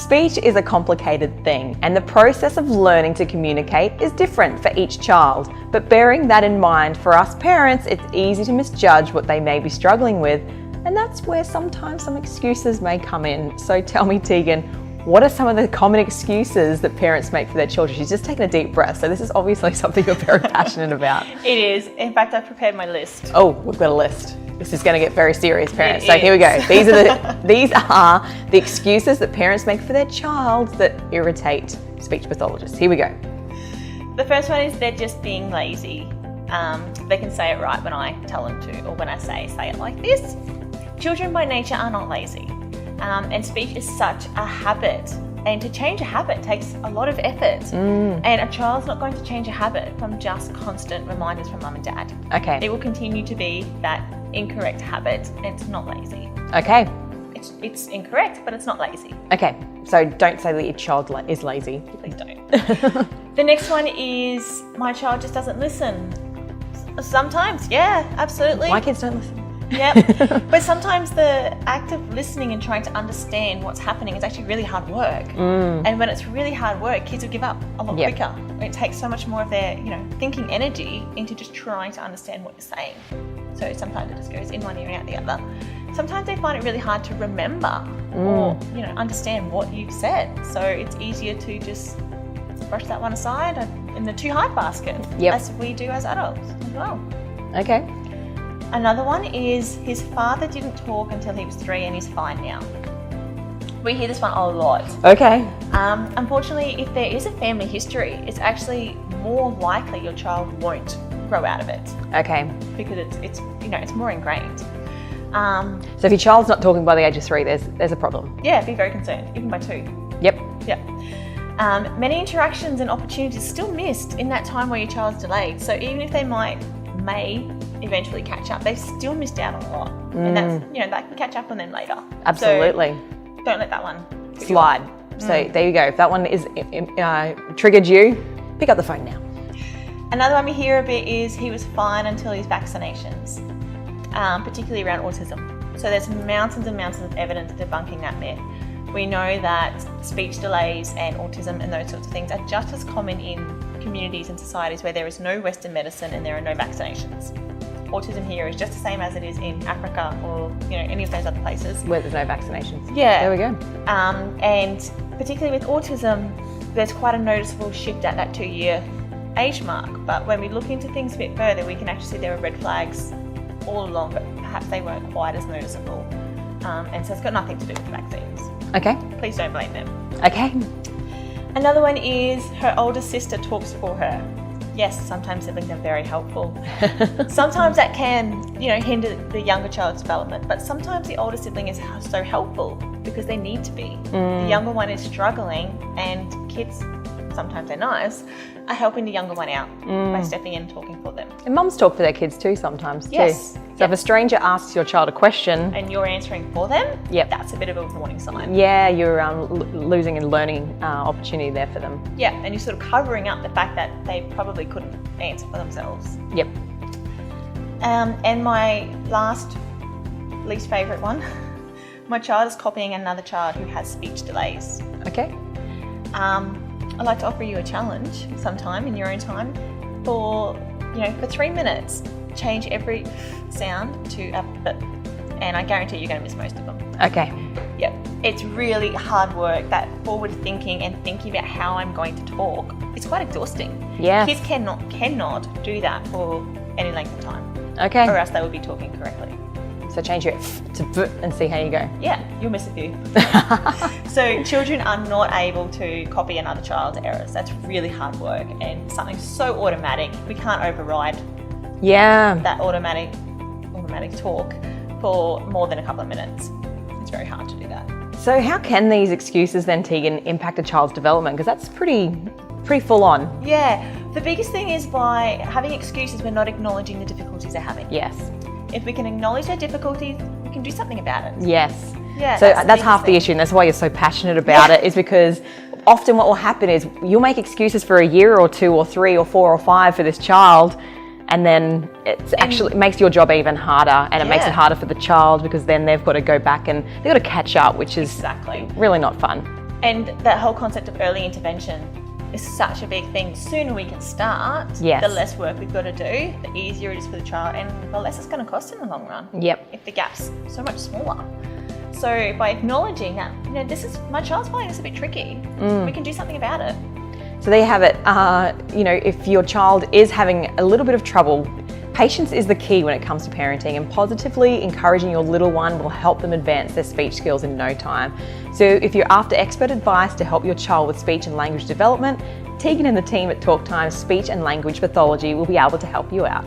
Speech is a complicated thing, and the process of learning to communicate is different for each child. But bearing that in mind, for us parents, it's easy to misjudge what they may be struggling with, and that's where sometimes some excuses may come in. So tell me, Teagan, what are some of the common excuses that parents make for their children? She's just taken a deep breath, so this is obviously something you're very passionate about. It is. In fact, I've prepared my list. Oh, we've got a list. This is going to get very serious, parents. So here we go. These are the excuses that parents make for their child that irritate speech pathologists. Here we go. The first one is they're just being lazy. They can say it right when I tell them to, or when I say it like this. Children by nature are not lazy. And speech is such a habit. And to change a habit takes a lot of effort. And a child's not going to change a habit from just constant reminders from mum and dad. Okay. It will continue to be that incorrect habit, and it's not lazy. Okay. It's incorrect, but it's not lazy. Okay. So don't say that your child is lazy. Please don't. The next one is my child just doesn't listen. Sometimes, yeah, absolutely. My kids don't listen. Yep. But sometimes the act of listening and trying to understand what's happening is actually really hard work. And when it's really hard work, kids will give up a lot quicker. It takes so much more of their, thinking energy into just trying to understand what you're saying. So sometimes it just goes in one ear and out the other. Sometimes they find it really hard to remember or, understand what you've said. So it's easier to just brush that one aside in the too hard basket, as we do as adults as well. Okay. Another one is his father didn't talk until he was 3 and he's fine now. We hear this one a lot. Okay. Unfortunately, if there is a family history, it's actually more likely your child won't grow out of it. Okay. Because it's more ingrained. So if your child's not talking by the age of 3, there's a problem. Yeah, be very concerned, even by 2. Yep. Yep. Many interactions and opportunities still missed in that time where your child's delayed. So even if they may eventually catch up, they've still missed out on a lot. And that's, that can catch up on them later. Absolutely. So don't let that one slide. So there you go. If that one is triggered you, pick up the phone now. Another one we hear a bit is he was fine until his vaccinations, particularly around autism. So there's mountains and mountains of evidence debunking that myth. We know that speech delays and autism and those sorts of things are just as common in communities and societies where there is no Western medicine and there are no vaccinations. Autism here is just the same as it is in Africa or any of those other places where there's no vaccinations. Yeah, there we go. And particularly with autism, there's quite a noticeable shift at that 2-year age mark. But when we look into things a bit further, we can actually see there are red flags all along, but perhaps they weren't quite as noticeable. And so it's got nothing to do with the vaccines. Okay. Please don't blame them. Okay. Another one is her older sister talks for her. Yes, sometimes siblings are very helpful. Sometimes that can, hinder the younger child's development, but sometimes the older sibling is so helpful because they need to be. The younger one is struggling, and kids, sometimes they're nice, are helping the younger one out by stepping in and talking for them. And mums talk for their kids too sometimes. Yes. Too. So if a stranger asks your child a question and you're answering for them, that's a bit of a warning sign. Yeah, you're losing a learning opportunity there for them. Yeah, and you're sort of covering up the fact that they probably couldn't answer for themselves. Yep. And my least favourite one, my child is copying another child who has speech delays. Okay. I'd like to offer you a challenge sometime in your own time for 3 minutes, change every sound to a b, and I guarantee you're going to miss most of them. Okay. Yep. It's really hard work, that forward thinking and thinking about how I'm going to talk. It's quite exhausting. Yeah. Kids cannot do that for any length of time. Okay. Or else they would be talking correctly. So change your f to b and see how you go. Yeah, you'll miss a few. So children are not able to copy another child's errors. That's really hard work and something so automatic. We can't override that automatic talk for more than a couple of minutes. It's very hard to do that. So how can these excuses then, Teagan, impact a child's development? Because that's pretty full on. Yeah, the biggest thing is by having excuses, we're not acknowledging the difficulties they're having. Yes. If we can acknowledge their difficulties, we can do something about it. Yes. Yeah. So that's half the issue, and that's why you're so passionate about it, is because often what will happen is you'll make excuses for a year or 2 or 3 or 4 or 5 for this child, and then it makes your job even harder, and it makes it harder for the child because then they've got to go back and they've got to catch up, which is really not fun. And that whole concept of early intervention is such a big thing. The sooner we can start, Yes. the less work we've got to do, the easier it is for the child, and the less it's going to cost in the long run. Yep. If the gap's so much smaller. So by acknowledging that, this is my child's finding this a bit tricky, we can do something about it. So there you have it. If your child is having a little bit of trouble, patience is the key when it comes to parenting, and positively encouraging your little one will help them advance their speech skills in no time. So if you're after expert advice to help your child with speech and language development, Teagan and the team at Talk Time Speech and Language Pathology will be able to help you out.